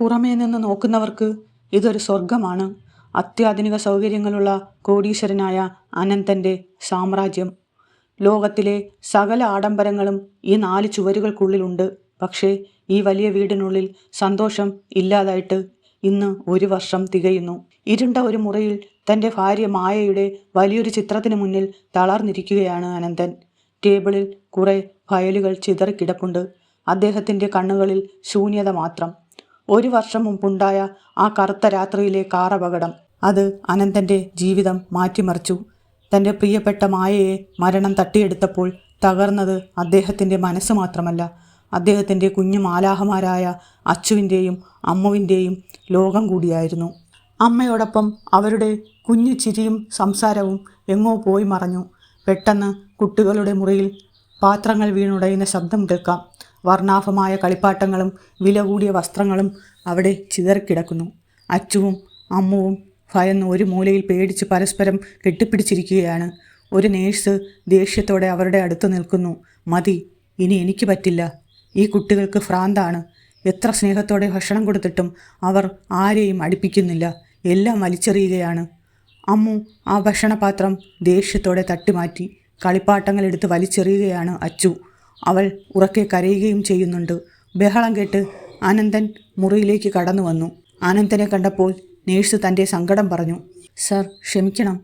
പുറമേ നിന്ന് നോക്കുന്നവർക്ക് ഇതൊരു സ്വർഗമാണ്. അത്യാധുനിക സൗകര്യങ്ങളുള്ള കോടീശ്വരനായ അനന്തൻ്റെ സാമ്രാജ്യം. ലോകത്തിലെ സകല ആഡംബരങ്ങളും ഈ 4 ചുവരുകൾക്കുള്ളിലുണ്ട്. പക്ഷേ ഈ വലിയ വീടിനുള്ളിൽ സന്തോഷം ഇല്ലാതായിട്ട് ഇന്ന് 1 വർഷം തികയുന്നു. ഇരുണ്ട ഒരു മുറിയിൽ തൻ്റെ ഭാര്യ മായയുടെ വലിയൊരു ചിത്രത്തിന് മുന്നിൽ തളർന്നിരിക്കുകയാണ് അനന്തൻ. ടേബിളിൽ കുറെ ഫയലുകൾ ചിതറിക്കിടപ്പുണ്ട്. അദ്ദേഹത്തിൻ്റെ കണ്ണുകളിൽ ശൂന്യത മാത്രം. 1 വർഷം മുമ്പുണ്ടായ ആ കറുത്ത രാത്രിയിലെ കാറപകടം അത് അനന്തൻ്റെ ജീവിതം മാറ്റിമറിച്ചു. തൻ്റെ പ്രിയപ്പെട്ട മായയെ മരണം തട്ടിയെടുത്തപ്പോൾ തകർന്നത് അദ്ദേഹത്തിൻ്റെ മനസ്സ് മാത്രമല്ല, അദ്ദേഹത്തിൻ്റെ കുഞ്ഞു മാലാഹമാരായ അച്ചുവിൻ്റെയും അമ്മുവിൻ്റെയും ലോകം കൂടിയായിരുന്നു. അമ്മയോടൊപ്പം അവരുടെ കുഞ്ഞു ചിരിയും സംസാരവും എങ്ങോ പോയി മറഞ്ഞു. പെട്ടെന്ന് കുട്ടികളുടെ മുറിയിൽ പാത്രങ്ങൾ വീണുടയുന്ന ശബ്ദം കേൾക്കാം. വർണ്ണാഭമായ കളിപ്പാട്ടങ്ങളും വില കൂടിയ വസ്ത്രങ്ങളും അവിടെ ചിതറിക്കിടക്കുന്നു. അച്ചുവും അമ്മുവും ഭയന്ന് ഒരു മൂലയിൽ പേടിച്ച് പരസ്പരം കെട്ടിപ്പിടിച്ചിരിക്കുകയാണ്. ഒരു നേഴ്സ് ദേഷ്യത്തോടെ അവരുടെ അടുത്ത് നിൽക്കുന്നു. മതി, ഇനി എനിക്ക് പറ്റില്ല. ഈ കുട്ടികൾക്ക് ഭ്രാന്താണ്. എത്ര സ്നേഹത്തോടെ ഭക്ഷണം കൊടുത്തിട്ടും അവർ ആരെയും അടുപ്പിക്കുന്നില്ല. എല്ലാം വലിച്ചെറിയുകയാണ്. അമ്മു ആ ഭക്ഷണപാത്രം ദേഷ്യത്തോടെ തട്ടിമാറ്റി കളിപ്പാട്ടങ്ങൾ എടുത്ത് വലിച്ചെറിയുകയാണ് അച്ചു. അവൾ ഉറക്കെ കരയുകയും ചെയ്യുന്നുണ്ട്. ബഹളം കേട്ട് അനന്തൻ മുറിയിലേക്ക് കടന്നു വന്നു. അനന്തനെ കണ്ടപ്പോൾ നേഴ്സ് തൻ്റെ സങ്കടം പറഞ്ഞു. സർ, ക്ഷമിക്കണം,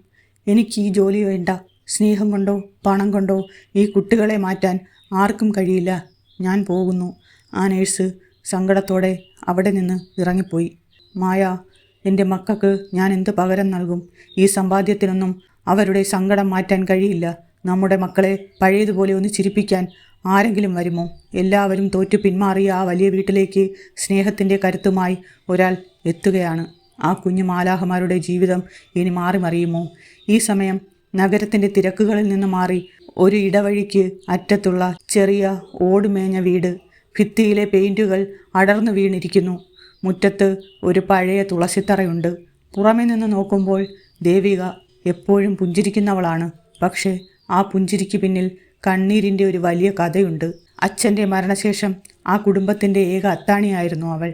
എനിക്ക് ഈ ജോലി വേണ്ട. സ്നേഹം കൊണ്ടോ പണം കൊണ്ടോ ഈ കുട്ടികളെ മാറ്റാൻ ആർക്കും കഴിയില്ല. ഞാൻ പോകുന്നു. ആ നേഴ്സ് സങ്കടത്തോടെ അവിടെ നിന്ന് ഇറങ്ങിപ്പോയി. മായ, എൻ്റെ മക്കൾക്ക് ഞാൻ എന്ത് പകരം നൽകും? ഈ സമ്പാദ്യത്തിനൊന്നും അവരുടെ സങ്കടം മാറ്റാൻ കഴിയില്ല. നമ്മുടെ മക്കളെ പഴയതുപോലെ ഒന്ന് ചിരിപ്പിക്കാൻ ആരെങ്കിലും വരുമോ? എല്ലാവരും തോറ്റു പിന്മാറിയ ആ വലിയ വീട്ടിലേക്ക് സ്നേഹത്തിൻ്റെ കരുത്തുമായി ഒരാൾ എത്തുകയാണ്. ആ കുഞ്ഞു മാലാഹമാരുടെ ജീവിതം ഇനി മാറി മറിയുമോ? ഈ സമയം നഗരത്തിൻ്റെ തിരക്കുകളിൽ നിന്ന് മാറി ഒരു ഇടവഴിക്ക് അറ്റത്തുള്ള ചെറിയ ഓടുമേഞ്ഞ വീട്. ഭിത്തിയിലെ പെയിൻറ്റുകൾ അടർന്നു വീണിരിക്കുന്നു. മുറ്റത്ത് ഒരു പഴയ തുളസിത്തറയുണ്ട്. പുറമെ നിന്ന് നോക്കുമ്പോൾ ദേവിക എപ്പോഴും പുഞ്ചിരിക്കുന്നവളാണ്. പക്ഷേ ആ പുഞ്ചിരിക്ക് പിന്നിൽ കണ്ണീരിൻ്റെ ഒരു വലിയ കഥയുണ്ട്. അച്ഛൻ്റെ മരണശേഷം ആ കുടുംബത്തിൻ്റെ ഏക അത്താണിയായിരുന്നു അവൾ.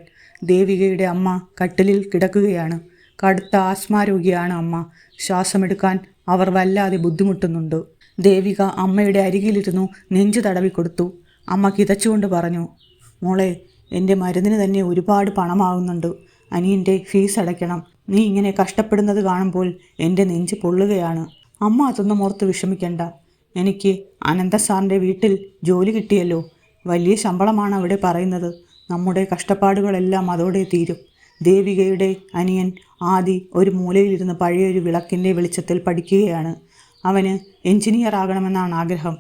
ദേവികയുടെ അമ്മ കട്ടിലിൽ കിടക്കുകയാണ്. കടുത്ത ആസ്മാരോഗിയാണ് അമ്മ. ശ്വാസമെടുക്കാൻ അവർ വല്ലാതെ ബുദ്ധിമുട്ടുന്നുണ്ട്. ദേവിക അമ്മയുടെ അരികിലിരുന്നു നെഞ്ചു തടവിക്കൊടുത്തു. അമ്മ കിതച്ചുകൊണ്ട് പറഞ്ഞു, മോളെ, എൻ്റെ മരുന്നിന് തന്നെ ഒരുപാട് പണമാകുന്നുണ്ട്. അനിയൻ്റെ ഫീസ് അടയ്ക്കണം. നീ ഇങ്ങനെ കഷ്ടപ്പെടുന്നത് കാണുമ്പോൾ എൻ്റെ നെഞ്ച് പൊള്ളുകയാണ്. അമ്മ അതൊന്നും ഓർത്ത് വിഷമിക്കണ്ട. എനിക്ക് അനന്ത സാറിൻ്റെ വീട്ടിൽ ജോലി കിട്ടിയല്ലോ. വലിയ ശമ്പളമാണ് അവിടെ പറയുന്നത്. നമ്മുടെ കഷ്ടപ്പാടുകളെല്ലാം അതോടെ തീരും. ദേവികയുടെ അനിയൻ ആദി ഒരു മൂലയിലിരുന്ന് പഴയൊരു വിളക്കിൻ്റെ വെളിച്ചത്തിൽ പഠിക്കുകയാണ്. അവന് എഞ്ചിനീയർ ആകണമെന്നാണ് ആഗ്രഹം.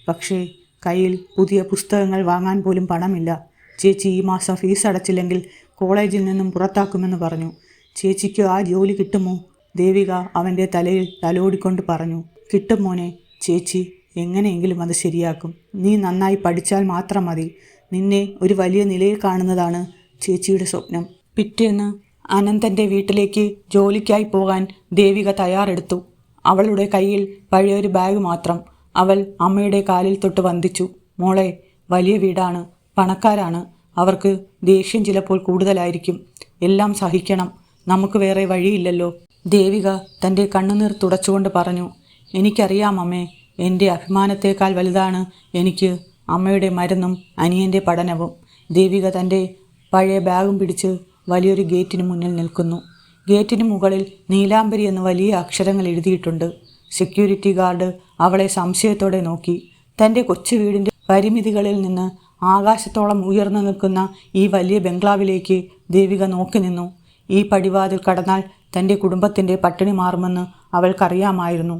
പക്ഷേ കയ്യിൽ പുതിയ പുസ്തകങ്ങൾ വാങ്ങാൻ പോലും പണമില്ല. ചേച്ചി ഈ മാസം ഫീസ് അടച്ചില്ലെങ്കിൽ കോളേജിൽ നിന്നും പുറത്താക്കുമെന്ന് പറഞ്ഞു. ചേച്ചിക്ക് ആ ജോലി കിട്ടുമോ? ദേവിക അവൻ്റെ തലയിൽ തലോടിക്കൊണ്ട് പറഞ്ഞു. കിട്ടും മോനെ, ചേച്ചി എങ്ങനെയെങ്കിലും അത് ശരിയാക്കും. നീ നന്നായി പഠിച്ചാൽ മാത്രം മതി. നിന്നെ ഒരു വലിയ നിലയിൽ കാണുന്നതാണ് ചേച്ചിയുടെ സ്വപ്നം. പിറ്റേന്ന് അനന്തൻ്റെ വീട്ടിലേക്ക് ജോലിക്കായി പോകാൻ ദേവിക തയ്യാറെടുത്തു. അവളുടെ കയ്യിൽ പഴയൊരു ബാഗ് മാത്രം. അവൾ അമ്മയുടെ കാലിൽ തൊട്ട് വന്ദിച്ചു. മോളെ, വലിയ വീടാണ്, പണക്കാരാണ്. അവർക്ക് ദേഷ്യം ചിലപ്പോൾ കൂടുതലായിരിക്കും. എല്ലാം സഹിക്കണം. നമുക്ക് വേറെ വഴിയില്ലല്ലോ. ദേവിക തൻ്റെ കണ്ണുനീർ തുടച്ചുകൊണ്ട് പറഞ്ഞു. എനിക്കറിയാം അമ്മേ, എൻ്റെ അഭിമാനത്തേക്കാൾ വലുതാണ് എനിക്ക് അമ്മയുടെ മരുന്നും അനിയൻ്റെ പഠനവും. ദേവിക തൻ്റെ പഴയ ബാഗും പിടിച്ച് വലിയൊരു ഗേറ്റിന് മുന്നിൽ നിൽക്കുന്നു. ഗേറ്റിന് മുകളിൽ നീലാംബരി എന്ന് വലിയ അക്ഷരങ്ങൾ എഴുതിയിട്ടുണ്ട്. സെക്യൂരിറ്റി ഗാർഡ് അവളെ സംശയത്തോടെ നോക്കി. തൻ്റെ കൊച്ചു വീടിൻ്റെ പരിമിതികളിൽ നിന്ന് ആകാശത്തോളം ഉയർന്നു നിൽക്കുന്ന ഈ വലിയ ബംഗ്ലാവിലേക്ക് ദേവിക നോക്കി നിന്നു. ഈ പടിവാതിൽ കടന്നാൽ തൻ്റെ കുടുംബത്തിൻ്റെ പട്ടിണി മാറുമെന്ന് അവൾക്കറിയാമായിരുന്നു.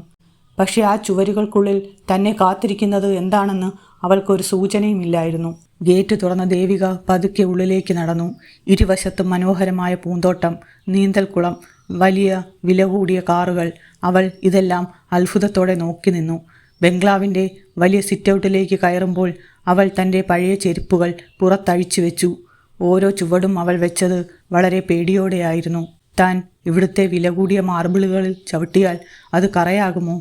പക്ഷേ ആ ചുവരുകൾക്കുള്ളിൽ തന്നെ കാത്തിരിക്കുന്നത് എന്താണെന്ന് അവൾക്കൊരു സൂചനയുമില്ലായിരുന്നു. ഗേറ്റ് തുറന്ന ദേവിക പതുക്കെ ഉള്ളിലേക്ക് നടന്നു. ഇരുവശത്തും മനോഹരമായ പൂന്തോട്ടം, നീന്തൽക്കുളം, വലിയ വില കൂടിയ കാറുകൾ. അവൾ ഇതെല്ലാം അത്ഭുതത്തോടെ നോക്കി നിന്നു. ബംഗ്ലാവിൻ്റെ വലിയ സിറ്റൗട്ടിലേക്ക് കയറുമ്പോൾ അവൾ തൻ്റെ പഴയ ചെരുപ്പുകൾ പുറത്തഴിച്ചു വെച്ചു. ഓരോ ചുവടും അവൾ വെച്ചത് വളരെ പേടിയോടെയായിരുന്നു. താൻ ഇവിടുത്തെ വില കൂടിയ മാർബിളുകളിൽ ചവിട്ടിയാൽ അത് കറയാകുമോ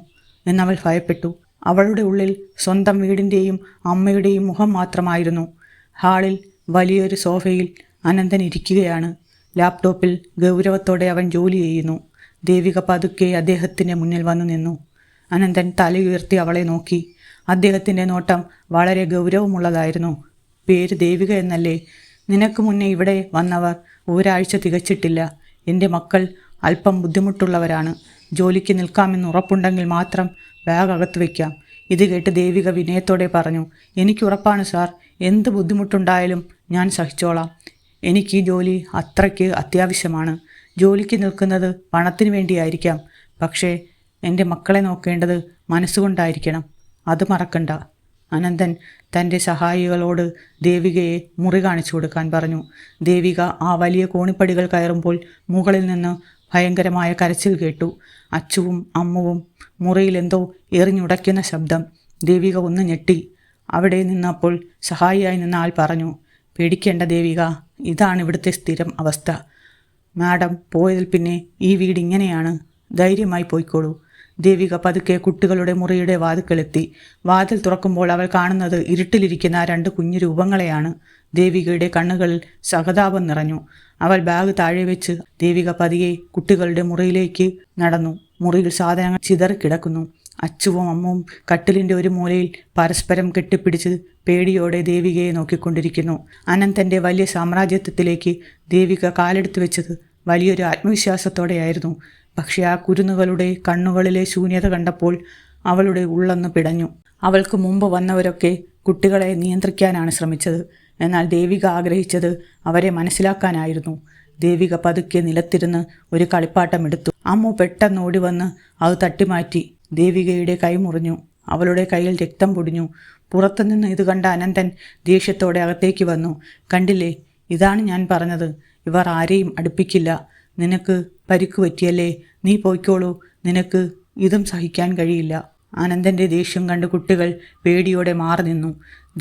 എന്നവൾ ഭയപ്പെട്ടു. അവളുടെ ഉള്ളിൽ സ്വന്തം വീടിൻ്റെയും അമ്മയുടെയും മുഖം മാത്രമായിരുന്നു. ഹാളിൽ വലിയൊരു സോഫയിൽ അനന്തൻ ഇരിക്കുകയാണ്. ലാപ്ടോപ്പിൽ ഗൗരവത്തോടെ അവൻ ജോലി ചെയ്യുന്നു. ദേവിക പതുക്കെ അദ്ദേഹത്തിൻ്റെ മുന്നിൽ വന്നു നിന്നു. അനന്തൻ തലയുയർത്തി അവളെ നോക്കി. അദ്ദേഹത്തിൻ്റെ നോട്ടം വളരെ ഗൗരവമുള്ളതായിരുന്നു. പേര് ദേവിക എന്നല്ലേ? നിനക്ക് മുന്നേ ഇവിടെ വന്നവർ ഒരാഴ്ച തികച്ചിട്ടില്ല. എൻ്റെ മക്കൾ അല്പം ബുദ്ധിമുട്ടുള്ളവരാണ്. ജോലിക്ക് നിൽക്കാമെന്ന് ഉറപ്പുണ്ടെങ്കിൽ മാത്രം ബാഗ് അകത്ത് വയ്ക്കാം. ഇത് കേട്ട് ദേവിക വിനയത്തോടെ പറഞ്ഞു. എനിക്കുറപ്പാണ് സാർ, എന്ത് ബുദ്ധിമുട്ടുണ്ടായാലും ഞാൻ സഹിച്ചോളാം. എനിക്ക് ഈ ജോലി അത്രയ്ക്ക് അത്യാവശ്യമാണ്. ജോലിക്ക് നിൽക്കുന്നത് പണത്തിന് വേണ്ടിയായിരിക്കാം, പക്ഷേ എൻ്റെ മക്കളെ നോക്കേണ്ടത് മനസ്സുകൊണ്ടായിരിക്കണം. അത് മറക്കണ്ട. അനന്തൻ തൻ്റെ സഹായികളോട് ദേവികയെ മുറി കാണിച്ചു കൊടുക്കാൻ പറഞ്ഞു. ദേവിക ആ വലിയ കോണിപ്പടികൾ കയറുമ്പോൾ മുകളിൽ നിന്ന് ഭയങ്കരമായ കരച്ചിൽ കേട്ടു. അച്ചുവും അമ്മുവും മുറിയിൽ എന്തോ എറിഞ്ഞുടയ്ക്കുന്ന ശബ്ദം. ദേവിക ഒന്ന് ഞെട്ടി. അവിടെ നിന്നപ്പോൾ സഹായിയായി നിന്ന ആൾ പറഞ്ഞു, പേടിക്കേണ്ട ദേവിക, ഇതാണ് ഇവിടുത്തെ സ്ഥിരം അവസ്ഥ. മാഡം പോയതിൽ പിന്നെ ഈ വീട് ഇങ്ങനെയാണ്. ധൈര്യമായി പോയിക്കോളൂ. ദേവിക പതുക്കെ കുട്ടികളുടെ മുറിയുടെ വാതിൽക്കലെത്തി. വാതിൽ തുറക്കുമ്പോൾ അവൾ കാണുന്നത് ഇരുട്ടിലിരിക്കുന്ന 2 കുഞ്ഞു രൂപങ്ങളെയാണ്. ദേവികയുടെ കണ്ണുകളിൽ സഹതാപം നിറഞ്ഞു. അവൾ ബാഗ് താഴെ വെച്ച് ദേവിക പതിയെ കുട്ടികളുടെ മുറിയിലേക്ക് നടന്നു. മുറിയിൽ സാധനങ്ങൾ ചിതറിക്കിടക്കുന്നു. അച്ചുവും അമ്മുവും കട്ടിലിൻ്റെ ഒരു മൂലയിൽ പരസ്പരം കെട്ടിപ്പിടിച്ച് പേടിയോടെ ദേവികയെ നോക്കിക്കൊണ്ടിരിക്കുന്നു. അനന്തൻ്റെ വലിയ സാമ്രാജ്യത്വത്തിലേക്ക് ദേവിക കാലെടുത്ത് വെച്ചത് വലിയൊരു ആത്മവിശ്വാസത്തോടെയായിരുന്നു. പക്ഷേ ആ കുരുന്നുകളുടെ കണ്ണുകളിലെ ശൂന്യത കണ്ടപ്പോൾ അവളുടെ ഉള്ളൊന്ന് പിടഞ്ഞു. അവൾക്ക് മുമ്പ് വന്നവരൊക്കെ കുട്ടികളെ നിയന്ത്രിക്കാനാണ് ശ്രമിച്ചത്. എന്നാൽ ദേവിക ആഗ്രഹിച്ചത് അവരെ മനസ്സിലാക്കാനായിരുന്നു. ദേവിക പതുക്കെ നിലത്തിരുന്ന് ഒരു കളിപ്പാട്ടം എടുത്തു. അമ്മു പെട്ടെന്ന് ഓടി വന്ന് അത് തട്ടിമാറ്റി. ദേവികയുടെ കൈ മുറിഞ്ഞു. അവളുടെ കയ്യിൽ രക്തം പൊടിഞ്ഞു. പുറത്തുനിന്ന് ഇത് കണ്ട അനന്തൻ ദേഷ്യത്തോടെ അകത്തേക്ക് വന്നു. കണ്ടില്ലേ, ഇതാണ് ഞാൻ പറഞ്ഞത്. ഇവർ ആരെയും അടുപ്പിക്കില്ല. നിനക്ക് പരിക്ക് പറ്റിയല്ലേ? നീ പോയിക്കോളൂ. നിനക്ക് ഇതും സഹിക്കാൻ കഴിയില്ല. അനന്തൻ്റെ ദേഷ്യം കണ്ട് കുട്ടികൾ പേടിയോടെ മാറി നിന്നു.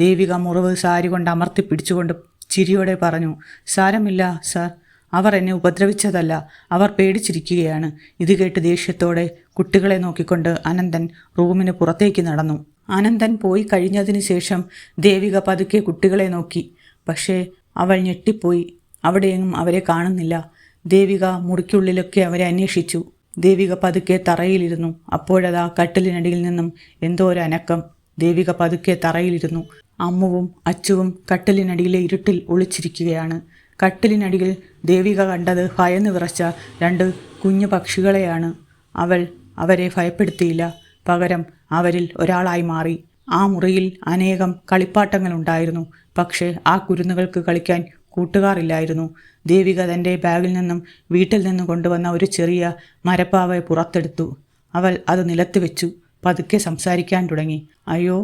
ദേവിക മുറിവ് സാരി കൊണ്ട് അമർത്തി പിടിച്ചുകൊണ്ട് ചിരിയോടെ പറഞ്ഞു, സാരമില്ല സാർ, അവർ എന്നെ ഉപദ്രവിച്ചതല്ല, അവർ പേടിച്ചിരിക്കുകയാണ്. ഇത് കേട്ട് ദേഷ്യത്തോടെ കുട്ടികളെ നോക്കിക്കൊണ്ട് അനന്തൻ റൂമിന് പുറത്തേക്ക് നടന്നു. അനന്തൻ പോയി കഴിഞ്ഞതിന് ശേഷം ദേവിക പതുക്കെ കുട്ടികളെ നോക്കി. പക്ഷേ അവൾ ഞെട്ടിപ്പോയി. അവിടെയെങ്ങും അവരെ കാണുന്നില്ല. ദേവിക മുറിക്കുള്ളിലൊക്കെ അവരെ അന്വേഷിച്ചു. ദേവിക പതുക്കെ തറയിലിരുന്നു. അപ്പോഴതാ കട്ടിലിനടിയിൽ നിന്നും എന്തോ ഒരു അനക്കം. ദേവിക പതുക്കെ തറയിലിരുന്നു. അമ്മുവും അച്ചുവും കട്ടിലിനടിയിലെ ഇരുട്ടിൽ ഒളിച്ചിരിക്കുകയാണ്. കട്ടിലിനടിയിൽ ദേവിക കണ്ടത് ഭയന്ന് വിറച്ച 2 കുഞ്ഞു പക്ഷികളെയാണ്. അവൾ അവരെ ഭയപ്പെടുത്തിയില്ല. പകരം അവരിൽ ഒരാളായി മാറി. ആ മുറിയിൽ അനേകം കളിപ്പാട്ടങ്ങളുണ്ടായിരുന്നു. പക്ഷേ ആ കുരുന്നുകൾക്ക് കളിക്കാൻ കൂട്ടുകാരില്ലായിരുന്നു. ദേവിക തൻ്റെ ബാഗിൽ നിന്നും വീട്ടിൽ നിന്നും കൊണ്ടുവന്ന ഒരു ചെറിയ മരപ്പാവയെ പുറത്തെടുത്തു. അവൾ അത് നിലത്ത് വെച്ചു. പതുക്കെ സംസാരിക്കാൻ തുടങ്ങി. അയ്യോ,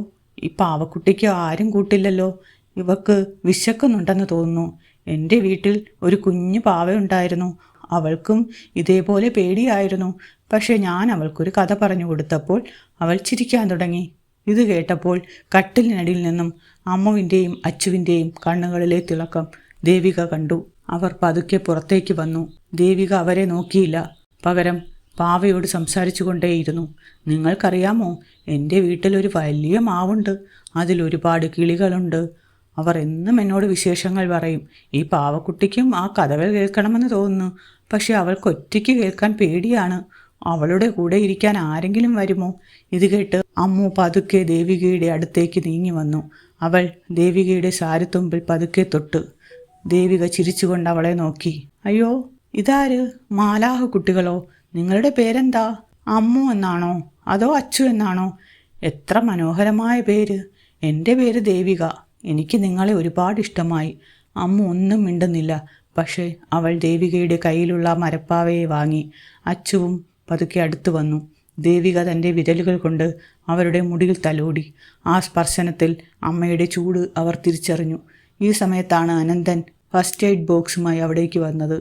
ഈ പാവക്കുട്ടിക്ക് ആരും കൂട്ടില്ലല്ലോ. ഇവക്ക് വിശക്കുന്നുണ്ടെന്ന് തോന്നുന്നു. എൻ്റെ വീട്ടിൽ ഒരു കുഞ്ഞു പാവയുണ്ടായിരുന്നു. അവൾക്കും ഇതേപോലെ പേടിയായിരുന്നു. പക്ഷേ ഞാൻ അവൾക്കൊരു കഥ പറഞ്ഞു കൊടുത്തപ്പോൾ അവൾ ചിരിക്കാൻ തുടങ്ങി. ഇത് കേട്ടപ്പോൾ കട്ടിലിനടിയിൽ നിന്നും അമ്മുവിൻ്റെയും അച്ചുവിൻ്റെയും കണ്ണുകളിലെ തിളക്കം ദേവിക കണ്ടു. അവർ പതുക്കെ പുറത്തേക്ക് വന്നു. ദേവിക അവരെ നോക്കിയില്ല. പകരം പാവയോട് സംസാരിച്ചു കൊണ്ടേയിരുന്നു. നിങ്ങൾക്കറിയാമോ, എൻ്റെ വീട്ടിലൊരു വലിയ മാവുണ്ട്. അതിലൊരുപാട് കിളികളുണ്ട്. അവർ എന്നും എന്നോട് വിശേഷങ്ങൾ പറയും. ഈ പാവക്കുട്ടിക്കും ആ കഥകൾ കേൾക്കണമെന്ന് തോന്നുന്നു. പക്ഷെ അവൾക്ക് ഒറ്റയ്ക്ക് കേൾക്കാൻ പേടിയാണ്. അവളുടെ കൂടെ ഇരിക്കാൻ ആരെങ്കിലും വരുമോ? ഇത് കേട്ട് അമ്മു പതുക്കെ ദേവികയുടെ അടുത്തേക്ക് നീങ്ങി വന്നു. അവൾ ദേവികയുടെ സാരിത്തുമ്പിൽ പതുക്കെ തൊട്ടു. ദേവിക ചിരിച്ചുകൊണ്ട് അവളെ നോക്കി. അയ്യോ, ഇതാര്? മാലാഹ കുട്ടികളോ? നിങ്ങളുടെ പേരെന്താ? അമ്മു എന്നാണോ അതോ അച്ചു എന്നാണോ? എത്ര മനോഹരമായ പേര്. എൻ്റെ പേര് ദേവിക. എനിക്ക് നിങ്ങളെ ഒരുപാട് ഇഷ്ടമായി. അമ്മു ഒന്നും മിണ്ടുന്നില്ല. പക്ഷേ അവൾ ദേവികയുടെ കയ്യിലുള്ള മരപ്പാവയെ വാങ്ങി. അച്ചുവും പതുക്കെ അടുത്തു വന്നു. ദേവിക തൻ്റെ വിരലുകൾ കൊണ്ട് അവരുടെ മുടിയിൽ തലോടി. ആ സ്പർശനത്തിൽ അമ്മയുടെ ചൂട് അവർ തിരിച്ചറിഞ്ഞു. ഈ സമയത്താണ് അനന്തൻ ഫസ്റ്റ് എയ്ഡ് ബോക്സുമായി അവിടേക്ക് വന്നത്.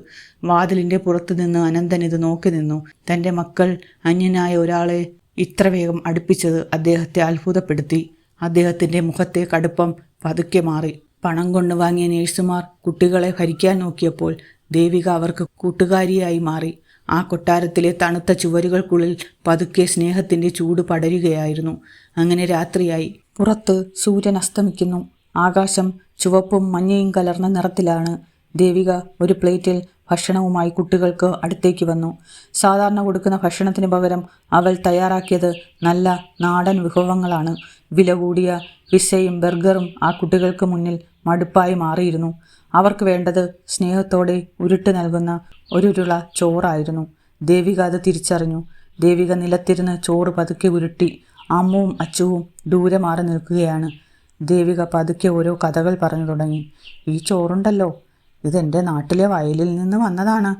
വാതിലിൻ്റെ പുറത്തു നിന്ന് അനന്തൻ ഇത് നോക്കി നിന്നു. തൻ്റെ മക്കൾ അന്യനായ ഒരാളെ ഇത്ര വേഗം അടുപ്പിച്ചത് അദ്ദേഹത്തെ അത്ഭുതപ്പെടുത്തി. അദ്ദേഹത്തിൻ്റെ മുഖത്തെ കടുപ്പം പതുക്കെ മാറി. പണം കൊണ്ട് വാങ്ങിയ നേഴ്സുമാർ കുട്ടികളെ ഭരിക്കാൻ നോക്കിയപ്പോൾ ദേവിക അവർക്ക് കൂട്ടുകാരിയായി മാറി. ആ കൊട്ടാരത്തിലെ തണുത്ത ചുവരുകൾക്കുള്ളിൽ പതുക്കെ സ്നേഹത്തിൻ്റെ ചൂട് പടരുകയായിരുന്നു. അങ്ങനെ രാത്രിയായി. പുറത്ത് സൂര്യൻ അസ്തമിക്കുന്നു. ആകാശം ചുവപ്പും മഞ്ഞയും കലർന്ന നിറത്തിലാണ്. ദേവിക ഒരു പ്ലേറ്റിൽ ഭക്ഷണവുമായി കുട്ടികൾക്ക് അടുത്തേക്ക് വന്നു. സാധാരണ കൊടുക്കുന്ന ഭക്ഷണത്തിന് പകരം അവൾ തയ്യാറാക്കിയത് നല്ല നാടൻ വിഭവങ്ങളാണ്. വില കൂടിയ പിസ്സയും ബർഗറും ആ കുട്ടികൾക്ക് മുന്നിൽ മടുപ്പായി മാറിയിരുന്നു. അവർക്ക് വേണ്ടത് സ്നേഹത്തോടെ ഉരുട്ട് നൽകുന്ന ഒരുരുള ചോറായിരുന്നു. ദേവിക അത് തിരിച്ചറിഞ്ഞു. ദേവിക നിലത്തിരുന്ന് ചോറ് പതുക്കെ ഉരുട്ടി. അമ്മുവും അച്ചുവും ദൂരെ മാറി നിൽക്കുകയാണ്. ദേവിക പതുക്കെ ഓരോ കഥകൾ പറഞ്ഞു തുടങ്ങി. ഈ ചോറുണ്ടല്ലോ, ഇതെൻ്റെ നാട്ടിലെ വയലിൽ നിന്ന് വന്നതാണ്.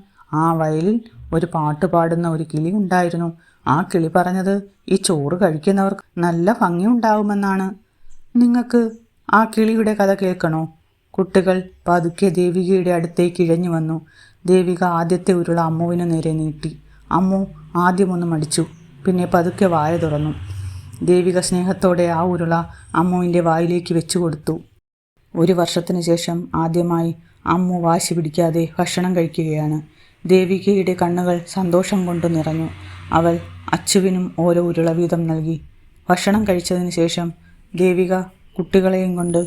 ആ വയലിൽ ഒരു പാട്ട് പാടുന്ന ഒരു കിളി ഉണ്ടായിരുന്നു. ആ കിളി പറഞ്ഞത് ഈ ചോറ് കഴിക്കുന്നവർക്ക് നല്ല ഭംഗിയുണ്ടാവുമെന്നാണ്. നിങ്ങൾക്ക് ആ കിളിയുടെ കഥ കേൾക്കണോ? കുട്ടികൾ പതുക്കെ ദേവികയുടെ അടുത്തേക്ക് ഇഴഞ്ഞു വന്നു. ദേവിക ആദ്യത്തെ ഉരുള അമ്മുവിന് നേരെ നീട്ടി. അമ്മു ആദ്യമൊന്ന് മടിച്ചു, പിന്നെ പതുക്കെ വായ തുറന്നു. ദേവിക സ്നേഹത്തോടെ ആ ഉരുള അമ്മുവിൻ്റെ വായിലേക്ക് വെച്ചു കൊടുത്തു. 1 വർഷത്തിന് ശേഷം ആദ്യമായി അമ്മു വാശി പിടിക്കാതെ ഭക്ഷണം കഴിക്കുകയാണ്. ദേവികയുടെ കണ്ണുകൾ സന്തോഷം കൊണ്ട് നിറഞ്ഞു. അവൾ അച്ചുവിനും ഓരോ ഉരുള വീതം നൽകി. ഭക്ഷണം കഴിച്ചതിന് ശേഷം ദേവിക കുട്ടികളെയും കൊണ്ട്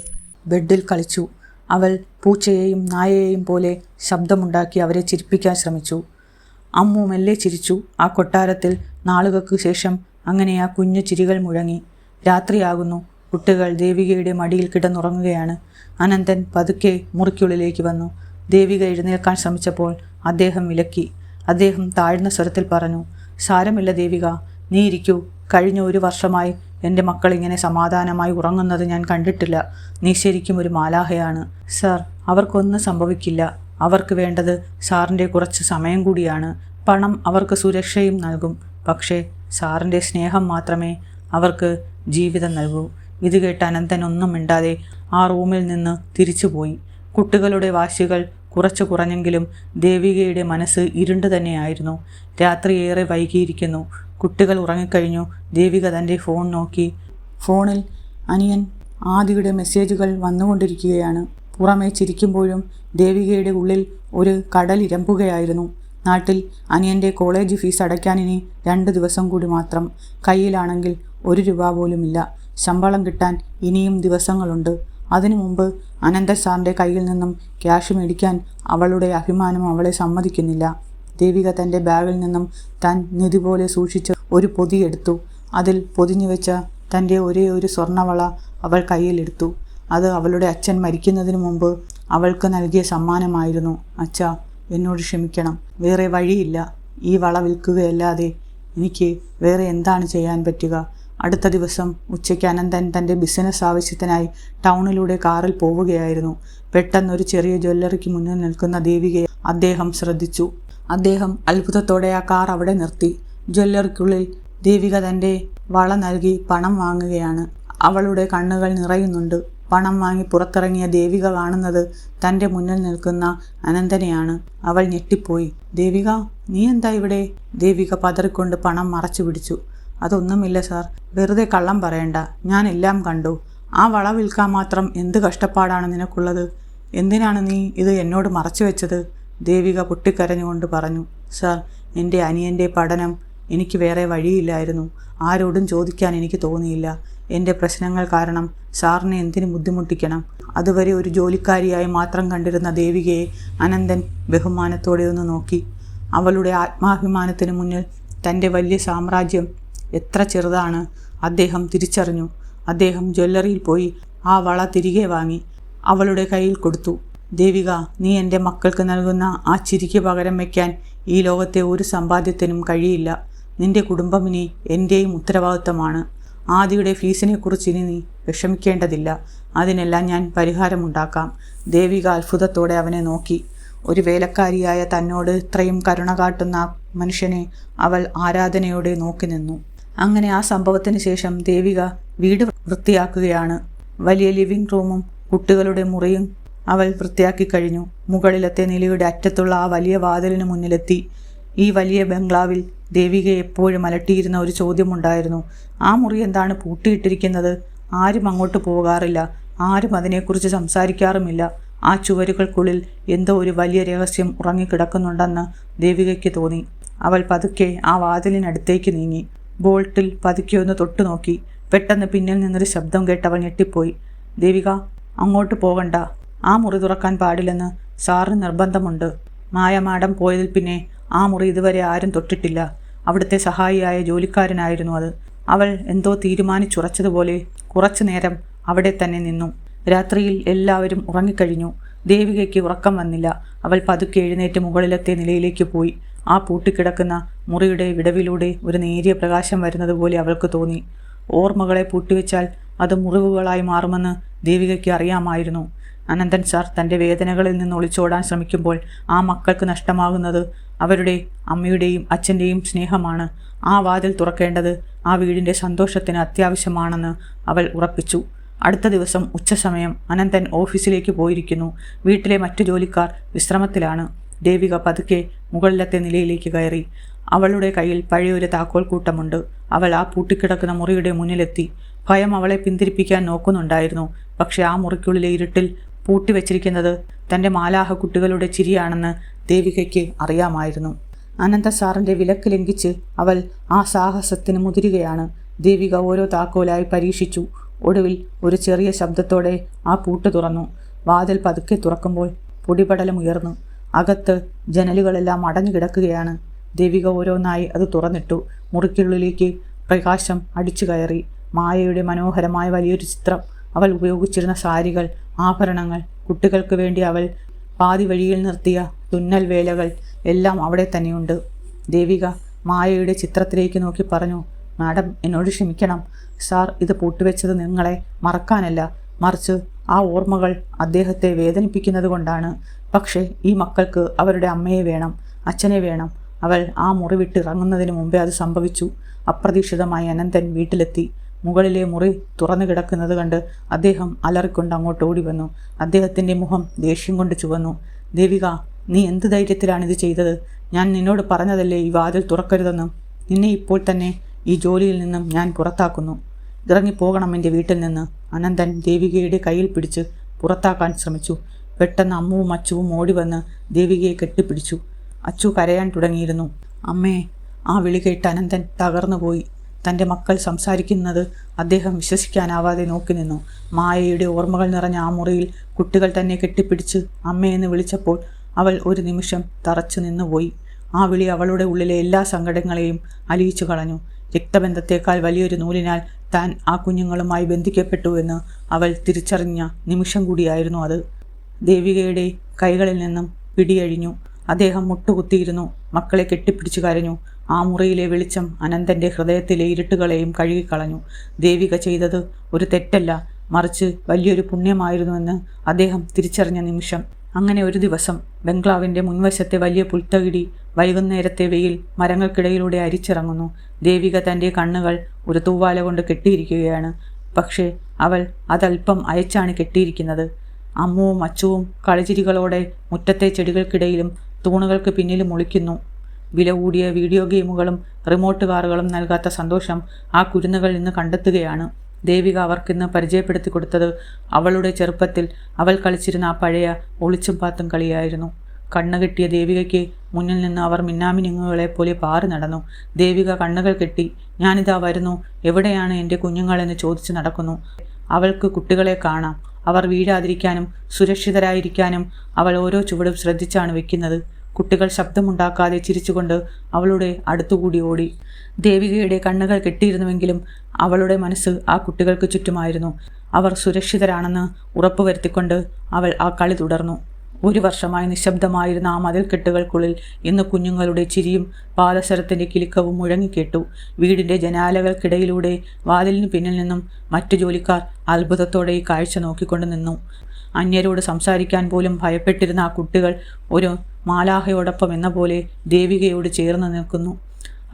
ബെഡിൽ കളിച്ചു. അവൾ പൂച്ചയെയും നായയെയും പോലെ ശബ്ദമുണ്ടാക്കി അവരെ ചിരിപ്പിക്കാൻ ശ്രമിച്ചു. അമ്മു മെല്ലെ ചിരിച്ചു. ആ കൊട്ടാരത്തിൽ നാളുകൾക്ക് ശേഷം അങ്ങനെ ആ കുഞ്ഞു ചിരികൾ മുഴങ്ങി. രാത്രിയാകുന്നു. കുട്ടികൾ ദേവികയുടെ മടിയിൽ കിടന്നുറങ്ങുകയാണ്. അനന്തൻ പതുക്കെ മുറിക്കുള്ളിലേക്ക് വന്നു. ദേവിക എഴുന്നേൽക്കാൻ ശ്രമിച്ചപ്പോൾ അദ്ദേഹം വിലക്കി. അദ്ദേഹം താഴ്ന്ന സ്വരത്തിൽ പറഞ്ഞു, സാരമില്ല ദേവിക, നീ ഇരിക്കൂ. കഴിഞ്ഞ 1 വർഷമായി എൻ്റെ മക്കൾ ഇങ്ങനെ സമാധാനമായി ഉറങ്ങുന്നത് ഞാൻ കണ്ടിട്ടില്ല. നീ ശരിക്കും ഒരു മാലാഹയാണ്. സാർ, അവർക്കൊന്നും സംഭവിക്കില്ല. അവർക്ക് വേണ്ടത് സാറിൻ്റെ കുറച്ച് സമയം കൂടിയാണ്. പണം അവർക്ക് സുരക്ഷയും നൽകും. പക്ഷേ സാറിൻ്റെ സ്നേഹം മാത്രമേ അവർക്ക് ജീവിതം നൽകൂ. ഇത് കേട്ട് അനന്തൻ ഒന്നും മിണ്ടാതെ ആ റൂമിൽ നിന്ന് തിരിച്ചുപോയി. കുട്ടികളുടെ വാശികൾ കുറച്ചു കുറഞ്ഞെങ്കിലും ദേവികയുടെ മനസ്സ് ഇരുണ്ടു തന്നെയായിരുന്നു. രാത്രി ഏറെ വൈകിയിരിക്കുന്നു. കുട്ടികൾ ഉറങ്ങിക്കഴിഞ്ഞു. ദേവിക തൻ്റെ ഫോൺ നോക്കി. ഫോണിൽ അനിയൻ ആദിയുടെ മെസ്സേജുകൾ വന്നുകൊണ്ടിരിക്കുകയാണ്. പുറമേ ചിരിക്കുമ്പോഴും ദേവികയുടെ ഉള്ളിൽ ഒരു കടലിരമ്പുകയായിരുന്നു. നാട്ടിൽ അനിയൻ്റെ കോളേജ് ഫീസ് അടയ്ക്കാൻ ഇനി 2 ദിവസം കൂടി മാത്രം. കയ്യിലാണെങ്കിൽ 1 രൂപ പോലുമില്ല. ശമ്പളം കിട്ടാൻ ഇനിയും ദിവസങ്ങളുണ്ട്. അതിനു മുമ്പ് അനന്തൻ സാറിൻ്റെ കയ്യിൽ നിന്നും ക്യാഷ് മേടിക്കാൻ അവളുടെ അഭിമാനം അവളെ സമ്മതിക്കുന്നില്ല. ദേവിക തൻ്റെ ബാഗിൽ നിന്നും താൻ നിധി പോലെ സൂക്ഷിച്ച ഒരു പൊതിയെടുത്തു. അതിൽ പൊതിഞ്ഞു വെച്ച തൻ്റെ ഒരേ ഒരു സ്വർണ്ണവള അവൾ കയ്യിലെടുത്തു. അത് അവളുടെ അച്ഛൻ മരിക്കുന്നതിന് മുമ്പ് അവൾക്ക് നൽകിയ സമ്മാനമായിരുന്നു. അച്ഛാ, എന്നോട് ക്ഷമിക്കണം. വേറെ വഴിയില്ല. ഈ വള വിൽക്കുകയല്ലാതെ എനിക്ക് വേറെ എന്താണ് ചെയ്യാൻ പറ്റുക? അടുത്ത ദിവസം ഉച്ചയ്ക്ക് അനന്തൻ തൻ്റെ ബിസിനസ് ആവശ്യത്തിനായി ടൗണിലൂടെ കാറിൽ പോവുകയായിരുന്നു. പെട്ടെന്നൊരു ചെറിയ ജ്വല്ലറിക്ക് മുന്നിൽ നിൽക്കുന്ന ദേവികയെ അദ്ദേഹം ശ്രദ്ധിച്ചു. അദ്ദേഹം അത്ഭുതത്തോടെ ആ കാർ അവിടെ നിർത്തി. ജ്വല്ലറിക്കുള്ളിൽ ദേവിക തൻ്റെ വള നൽകി പണം വാങ്ങുകയാണ്. അവളുടെ കണ്ണുകൾ നിറയുന്നുണ്ട്. പണം വാങ്ങി പുറത്തിറങ്ങിയ ദേവിക കാണുന്നത് തൻ്റെ മുന്നിൽ നിൽക്കുന്ന അനന്തനെയാണ്. അവൾ ഞെട്ടിപ്പോയി. ദേവിക, നീ എന്താ ഇവിടെ? ദേവിക പതറിക്കൊണ്ട് പണം മറച്ചു പിടിച്ചു. അതൊന്നുമില്ല സാർ, വെറുതെ കള്ളം പറയണ്ട. ഞാൻ എല്ലാം കണ്ടു. ആ വള വിൽക്കാൻ മാത്രം എന്ത് കഷ്ടപ്പാടാണ് നിനക്കുള്ളത്? എന്തിനാണ് നീ ഇത് എന്നോട് മറച്ചു വെച്ചത്? ദേവിക പൊട്ടിക്കരഞ്ഞുകൊണ്ട് പറഞ്ഞു. സാർ, എൻ്റെ അനിയൻ്റെ പഠനം എനിക്ക് വേറെ വഴിയില്ലായിരുന്നു. ആരോടും ചോദിക്കാൻ എനിക്ക് തോന്നിയില്ല. എൻ്റെ പ്രശ്നങ്ങൾ കാരണം സാറിനെ എന്തിനു ബുദ്ധിമുട്ടിക്കണം? അതുവരെ ഒരു ജോലിക്കാരിയായി മാത്രം കണ്ടിരുന്ന ദേവികയെ അനന്തൻ ബഹുമാനത്തോടെ ഒന്ന് നോക്കി. അവളുടെ ആത്മാഭിമാനത്തിന് മുന്നിൽ തൻ്റെ വലിയ സാമ്രാജ്യം എത്ര ചെറുതാണ് അദ്ദേഹം തിരിച്ചറിഞ്ഞു. അദ്ദേഹം ജ്വല്ലറിയിൽ പോയി ആ വള തിരികെ വാങ്ങി അവളുടെ കയ്യിൽ കൊടുത്തു. ദേവിക, നീ എൻ്റെ മക്കൾക്ക് നൽകുന്ന ആ ചിരിക്ക് പകരം വയ്ക്കാൻ ഈ ലോകത്തെ ഒരു സമ്പാദ്യത്തിനും കഴിയില്ല. നിന്റെ കുടുംബം ഇനി എൻ്റെയും ഉത്തരവാദിത്തമാണ്. ആദിയുടെ ഫീസിനെക്കുറിച്ച് ഇനി നീ വിഷമിക്കേണ്ടതില്ല. അതിനെല്ലാം ഞാൻ പരിഹാരമുണ്ടാക്കാം. ദേവിക അത്ഭുതത്തോടെ അവനെ നോക്കി. ഒരു വേലക്കാരിയായ തന്നോട് ഇത്രയും കരുണ കാട്ടുന്ന ആ മനുഷ്യനെ അവൾ ആരാധനയോടെ നോക്കി നിന്നു. അങ്ങനെ ആ സംഭവത്തിന് ശേഷം ദേവിക വീട് വൃത്തിയാക്കുകയാണ്. വലിയ ലിവിംഗ് റൂമും കുട്ടികളുടെ മുറിയും അവൾ വൃത്തിയാക്കി കഴിഞ്ഞു. മുകളിലത്തെ നിലയുടെ അറ്റത്തുള്ള ആ വലിയ വാതിലിന് മുന്നിലെത്തി. ഈ വലിയ ബംഗ്ലാവിൽ ദേവിക എപ്പോഴും അലട്ടിയിരുന്ന ഒരു ചോദ്യമുണ്ടായിരുന്നു. ആ മുറി എന്താണ് പൂട്ടിയിട്ടിരിക്കുന്നത്? ആരും അങ്ങോട്ട് പോകാറില്ല. ആരും അതിനെക്കുറിച്ച് സംസാരിക്കാറുമില്ല. ആ ചുവരുകൾക്കുള്ളിൽ എന്തോ ഒരു വലിയ രഹസ്യം ഉറങ്ങിക്കിടക്കുന്നുണ്ടെന്ന് ദേവികയ്ക്ക് തോന്നി. അവൾ പതുക്കെ ആ വാതിലിനടുത്തേക്ക് നീങ്ങി. ബോൾട്ടിൽ പതുക്കെ ഒന്ന് തൊട്ടു നോക്കി. പെട്ടെന്ന് പിന്നിൽ നിന്നൊരു ശബ്ദം കേട്ട് അവൾ ഞെട്ടിപ്പോയി. ദേവിക, അങ്ങോട്ട് പോകണ്ട. ആ മുറി തുറക്കാൻ പാടില്ലെന്ന് സാറിന് നിർബന്ധമുണ്ട്. മായ മാഡം പോയതിൽ പിന്നെ ആ മുറി ഇതുവരെ ആരും തൊട്ടിട്ടില്ല. അവിടുത്തെ സഹായിയായ ജോലിക്കാരനായിരുന്നു അത്. അവൾ എന്തോ തീരുമാനിച്ചുറച്ചതുപോലെ കുറച്ചു നേരം അവിടെ തന്നെ നിന്നു. രാത്രിയിൽ എല്ലാവരും ഉറങ്ങിക്കഴിഞ്ഞു. ദേവികയ്ക്ക് ഉറക്കം വന്നില്ല. അവൾ പതുക്കെ എഴുന്നേറ്റ് മുകളിലത്തെ നിലയിലേക്ക് പോയി. ആ പൂട്ടിക്കിടക്കുന്ന മുറിയുടെ വിടവിലൂടെ ഒരു നേരിയ പ്രകാശം വരുന്നത് പോലെ അവൾക്ക് തോന്നി. ഓർമ്മകളെ പൂട്ടിവെച്ചാൽ അത് മുറിവുകളായി മാറുമെന്ന് ദേവികയ്ക്ക് അറിയാമായിരുന്നു. അനന്തൻ സാർ തൻ്റെ വേദനകളിൽ നിന്ന് ഒളിച്ചോടാൻ ശ്രമിക്കുമ്പോൾ ആ മക്കൾക്ക് നഷ്ടമാകുന്നത് അവരുടെ അമ്മയുടെയും അച്ഛൻ്റെയും സ്നേഹമാണ്. ആ വാതിൽ തുറക്കേണ്ടത് ആ വീടിൻ്റെ സന്തോഷത്തിന് അത്യാവശ്യമാണെന്ന് അവൾ ഉറപ്പിച്ചു. അടുത്ത ദിവസം ഉച്ചസമയം അനന്തൻ ഓഫീസിലേക്ക് പോയിരിക്കുന്നു. വീട്ടിലെ മറ്റു ജോലിക്കാർ വിശ്രമത്തിലാണ്. ദേവിക പതുക്കെ മുകളിലത്തെ നിലയിലേക്ക് കയറി. അവളുടെ കയ്യിൽ പഴയൊരു താക്കോൽ കൂട്ടമുണ്ട്. അവൾ ആ പൂട്ടിക്കിടക്കുന്ന മുറിയുടെ മുന്നിലെത്തി. ഭയം അവളെ പിന്തിരിപ്പിക്കാൻ നോക്കുന്നുണ്ടായിരുന്നു. പക്ഷെ ആ മുറിക്കുള്ളിലെ ഇരുട്ടിൽ പൂട്ടിവെച്ചിരിക്കുന്നത് തൻ്റെ മാലാഹ കുട്ടികളുടെ ചിരിയാണെന്ന് ദേവികയ്ക്ക് അറിയാമായിരുന്നു. അനന്ത സാറിൻ്റെ വിലക്ക് ലംഘിച്ച് അവൾ ആ സാഹസത്തിന് മുതിരുകയാണ്. ദേവിക ഓരോ താക്കോലായി പരീക്ഷിച്ചു. ഒടുവിൽ ഒരു ചെറിയ ശബ്ദത്തോടെ ആ പൂട്ട് തുറന്നു. വാതിൽ പതുക്കെ തുറക്കുമ്പോൾ പൊടിപടലമുയർന്നു. അകത്ത് ജനലുകളെല്ലാം അടഞ്ഞു കിടക്കുകയാണ്. ദേവിക ഓരോന്നായി അത് തുറന്നിട്ടു. മുറിക്കുള്ളിലേക്ക് പ്രകാശം അടിച്ചു കയറി. മായയുടെ മനോഹരമായ വലിയൊരു ചിത്രം, അവൾ ഉപയോഗിച്ചിരുന്ന സാരികൾ, ആഭരണങ്ങൾ, കുട്ടികൾക്ക് വേണ്ടി അവൾ പാതി വഴിയിൽ നിർത്തിയ തുന്നൽ വേലകൾ എല്ലാം അവിടെ തന്നെയുണ്ട്. ദേവിക മായയുടെ ചിത്രത്തിലേക്ക് നോക്കി പറഞ്ഞു, മാഡം, എന്നോട് ക്ഷമിക്കണം. സാർ ഇത് പൂട്ടിവെച്ചത് നിങ്ങളെ മറക്കാനല്ല, മറിച്ച് ആ ഓർമ്മകൾ അദ്ദേഹത്തെ വേദനിപ്പിക്കുന്നത് കൊണ്ടാണ്. പക്ഷേ ഈ മക്കൾക്ക് അവരുടെ അമ്മയെ വേണം, അച്ഛനെ വേണം. അവൾ ആ മുറി വിട്ടിറങ്ങുന്നതിന് മുമ്പേ അത് സംഭവിച്ചു. അപ്രതീക്ഷിതമായി അനന്തൻ വീട്ടിലെത്തി. മുകളിലെ മുറി തുറന്നു കിടക്കുന്നത് കണ്ട് അദ്ദേഹം അലറിക്കൊണ്ട് അങ്ങോട്ട് ഓടി വന്നു. അദ്ദേഹത്തിൻ്റെ മുഖം ദേഷ്യം കൊണ്ട് ചുവന്നു. ദേവിക, നീ എന്ത് ധൈര്യത്തിലാണിത് ചെയ്തത്? ഞാൻ നിന്നോട് പറഞ്ഞതല്ലേ ഈ വാതിൽ തുറക്കരുതെന്ന്. നിന്നെ ഇപ്പോൾ തന്നെ ഈ ജോലിയിൽ നിന്നും ഞാൻ പുറത്താക്കുന്നു. ഇറങ്ങിപ്പോകണം എൻ്റെ വീട്ടിൽ നിന്ന്. അനന്തൻ ദേവികയുടെ കയ്യിൽ പിടിച്ച് പുറത്താക്കാൻ ശ്രമിച്ചു. പെട്ടെന്ന് അമ്മുവും അച്ചുവും ഓടി വന്ന് ദേവികയെ കെട്ടിപ്പിടിച്ചു. അച്ചു കരയാൻ തുടങ്ങിയിരുന്നു. അമ്മേ! ആ വിളി കേട്ട് അനന്തൻ തകർന്നുപോയി. തൻ്റെ മക്കൾ സംസാരിക്കുന്നത് അദ്ദേഹം വിശ്വസിക്കാനാവാതെ നോക്കി നിന്നു. മായയുടെ ഓർമ്മകൾ നിറഞ്ഞ ആ മുറിയിൽ കുട്ടികൾ തന്നെ കെട്ടിപ്പിടിച്ച് അമ്മയെന്ന് വിളിച്ചപ്പോൾ അവൾ ഒരു നിമിഷം തറച്ചു നിന്നുപോയി. ആ വിളി അവളുടെ ഉള്ളിലെ എല്ലാ സങ്കടങ്ങളെയും അലിയിച്ചു കളഞ്ഞു. രക്തബന്ധത്തേക്കാൾ വലിയൊരു നൂലിനാൽ താൻ ആ കുഞ്ഞുങ്ങളുമായി ബന്ധിക്കപ്പെട്ടു എന്ന് അവൾ തിരിച്ചറിഞ്ഞ നിമിഷം കൂടിയായിരുന്നു അത്. ദേവികയുടെ കൈകളിൽ നിന്നും പിടിയഴിഞ്ഞു. അദ്ദേഹം മുട്ടുകുത്തിയിരുന്നു. മക്കളെ കെട്ടിപ്പിടിച്ചു കരഞ്ഞു. ആ മുറിയിലെ വെളിച്ചം അനന്തൻ്റെ ഹൃദയത്തിലെ ഇരുട്ടുകളെയും കഴുകിക്കളഞ്ഞു. ദേവിക ചെയ്തത് ഒരു തെറ്റല്ല, മറിച്ച് വലിയൊരു പുണ്യമായിരുന്നുവെന്ന് അദ്ദേഹം തിരിച്ചറിഞ്ഞ നിമിഷം. അങ്ങനെ ഒരു ദിവസം ബംഗ്ലാവിൻ്റെ മുൻവശത്തെ വലിയ പുൽത്തകിടി വൈകുന്നേരത്തെ വെയിൽ മരങ്ങൾക്കിടയിലൂടെ അരിച്ചിറങ്ങുന്നു. ദേവിക തൻ്റെ കണ്ണുകൾ ഒരു തൂവാല കൊണ്ട് കെട്ടിയിരിക്കുകയാണ്. പക്ഷേ അവൾ അതല്പം അയച്ചാണ് കെട്ടിയിരിക്കുന്നത്. അമ്മുവും അച്ചുവും കളിച്ചിരികളോടെ മുറ്റത്തെ ചെടികൾക്കിടയിലും തൂണുകൾക്ക് പിന്നിലും ഒളിക്കുന്നു. വില കൂടിയ വീഡിയോ ഗെയിമുകളും റിമോട്ട് കാറുകളും നൽകാത്ത സന്തോഷം ആ കുരുന്നുകൾ ഇന്ന് കണ്ടെത്തുകയാണ്. ദേവിക അവർക്കിന്ന് പരിചയപ്പെടുത്തി കൊടുത്തത് അവളുടെ ചെറുപ്പത്തിൽ അവൾ കളിച്ചിരുന്ന ആ പഴയ ഒളിച്ചും പാത്തും കളിയായിരുന്നു. കണ്ണുകെട്ടിയ ദേവികയ്ക്ക് മുന്നിൽ നിന്ന് അവർ മിന്നാമിനുങ്ങുകളെ പോലെ പാറി നടന്നു. ദേവിക കണ്ണുകൾ കെട്ടി. ഞാനിതാ വരുന്നു, എവിടെയാണ് എൻ്റെ കുഞ്ഞുങ്ങളെന്ന് ചോദിച്ചു നടക്കുന്നു. അവൾക്ക് കുട്ടികളെ കാണാം. അവർ വീഴാതിരിക്കാനും സുരക്ഷിതരായിരിക്കാനും അവൾ ഓരോ ചുവടും ശ്രദ്ധിച്ചാണ് വെക്കുന്നത്. കുട്ടികൾ ശബ്ദമുണ്ടാക്കാതെ ചിരിച്ചുകൊണ്ട് അവളുടെ അടുത്തുകൂടി ഓടി. ദേവികയുടെ കണ്ണുകൾ കെട്ടിയിരുന്നുവെങ്കിലും അവളുടെ മനസ്സ് ആ കുട്ടികൾക്ക് ചുറ്റുമായിരുന്നു. അവർ സുരക്ഷിതരാണെന്ന് ഉറപ്പുവരുത്തിക്കൊണ്ട് അവൾ ആ കളി തുടർന്നു. ഒരു വർഷമായി നിശബ്ദമായിരുന്ന ആ മതിൽക്കെട്ടുകൾക്കുള്ളിൽ ഇന്ന് കുഞ്ഞുങ്ങളുടെ ചിരിയും പാദസരത്തിൻ്റെ കിലുക്കവും മുഴങ്ങിക്കേട്ടു. വീടിൻ്റെ ജനാലകൾക്കിടയിലൂടെ വാതിലിന് പിന്നിൽ നിന്നും മറ്റു ജോലിക്കാർ അത്ഭുതത്തോടെ ഈ കാഴ്ച നോക്കിക്കൊണ്ട് നിന്നു. അന്യരോട് സംസാരിക്കാൻ പോലും ഭയപ്പെട്ടിരുന്ന ആ കുട്ടികൾ ഒരു മാലാഹയോടൊപ്പം എന്ന പോലെ ദേവികയോട് ചേർന്ന് നിൽക്കുന്നു.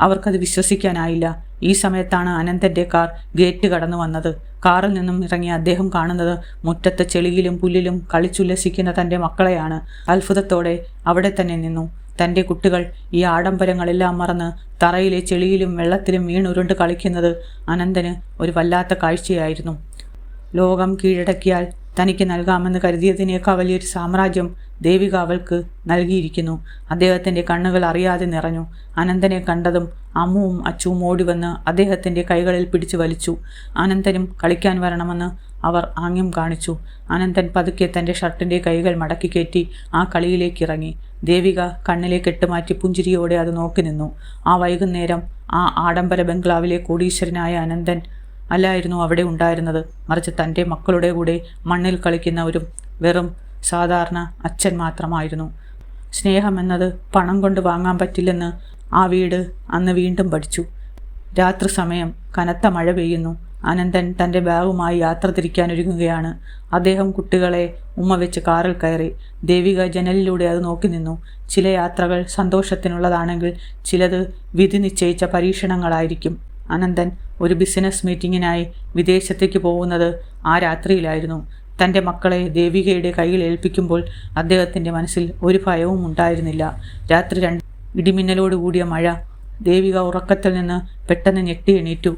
അവർക്കത് വിശ്വസിക്കാനായില്ല. ഈ സമയത്താണ് അനന്തൻ്റെ കാർ ഗേറ്റ് കടന്നു വന്നത്. കാറിൽ നിന്നും ഇറങ്ങിയ അദ്ദേഹം കാണുന്നത് മുറ്റത്ത് ചെളിയിലും പുല്ലിലും കളിച്ചുല്ലസിക്കുന്ന തൻ്റെ മക്കളെയാണ്. അത്ഭുതത്തോടെ അവിടെ തന്നെ നിന്നു. തൻ്റെ കുട്ടികൾ ഈ ആഡംബരങ്ങളെല്ലാം മറന്ന് തറയിലെ ചെളിയിലും വെള്ളത്തിലും വീണുരുണ്ട് കളിക്കുന്നത് അനന്തന് ഒരു വല്ലാത്ത കാഴ്ചയായിരുന്നു. ലോകം കീഴടക്കിയാൽ തനിക്ക് നൽകാമെന്ന് കരുതിയതിനേക്കാൾ വലിയൊരു സാമ്രാജ്യം ദേവിക അവൾക്ക് നൽകിയിരിക്കുന്നു. അദ്ദേഹത്തിൻ്റെ കണ്ണുകൾ അറിയാതെ നിറഞ്ഞു. അനന്തനെ കണ്ടതും അമ്മുവും അച്ചുവും ഓടിവന്ന് അദ്ദേഹത്തിൻ്റെ കൈകളിൽ പിടിച്ചു വലിച്ചു. അനന്തനും കളിക്കാൻ വരണമെന്ന് അവർ ആംഗ്യം കാണിച്ചു. അനന്തൻ പതുക്കെ തൻ്റെ ഷർട്ടിൻ്റെ കൈകൾ മടക്കി കയറ്റി ആ കളിയിലേക്ക് ഇറങ്ങി. ദേവിക കണ്ണിലെ കെട്ടുമാറ്റി പുഞ്ചിരിയോടെ അത് നോക്കി നിന്നു. ആ വൈകുന്നേരം ആ ആഡംബര ബംഗ്ലാവിലെ കോടീശ്വരനായ അനന്തൻ അല്ലായിരുന്നു അവിടെ ഉണ്ടായിരുന്നത്. മറിച്ച് തൻ്റെ മക്കളുടെ കൂടെ മണ്ണിൽ കളിക്കുന്ന ഒരു വെറും സാധാരണ അച്ഛൻ മാത്രമായിരുന്നു. സ്നേഹമെന്നത് പണം കൊണ്ട് വാങ്ങാൻ പറ്റില്ലെന്ന് ആ വീട് അന്ന് വീണ്ടും പഠിച്ചു. രാത്രി സമയം, കനത്ത മഴ പെയ്യുന്നു. അനന്തൻ തൻ്റെ ബാഗുമായി യാത്ര തിരിക്കാനൊരുങ്ങുകയാണ്. അദ്ദേഹം കുട്ടികളെ ഉമ്മ വെച്ച് കാറിൽ കയറി. ദേവിക ജനലിലൂടെ അത് നോക്കി നിന്നു. ചില യാത്രകൾ സന്തോഷത്തിനുള്ളതാണെങ്കിൽ ചിലത് വിധി നിശ്ചയിച്ച പരീക്ഷണങ്ങളായിരിക്കും. അനന്തൻ ഒരു ബിസിനസ് മീറ്റിങ്ങിനായി വിദേശത്തേക്ക് പോകുന്നത് ആ രാത്രിയിലായിരുന്നു. തൻ്റെ മക്കളെ ദേവികയുടെ കയ്യിൽ ഏൽപ്പിക്കുമ്പോൾ അദ്ദേഹത്തിൻ്റെ മനസ്സിൽ ഒരു ഭയവും ഉണ്ടായിരുന്നില്ല. രാത്രി 2 ഇടിമിന്നലോട് കൂടിയ മഴ. ദേവിക ഉറക്കത്തിൽ നിന്ന് പെട്ടെന്ന് ഞെട്ടി എണീറ്റു.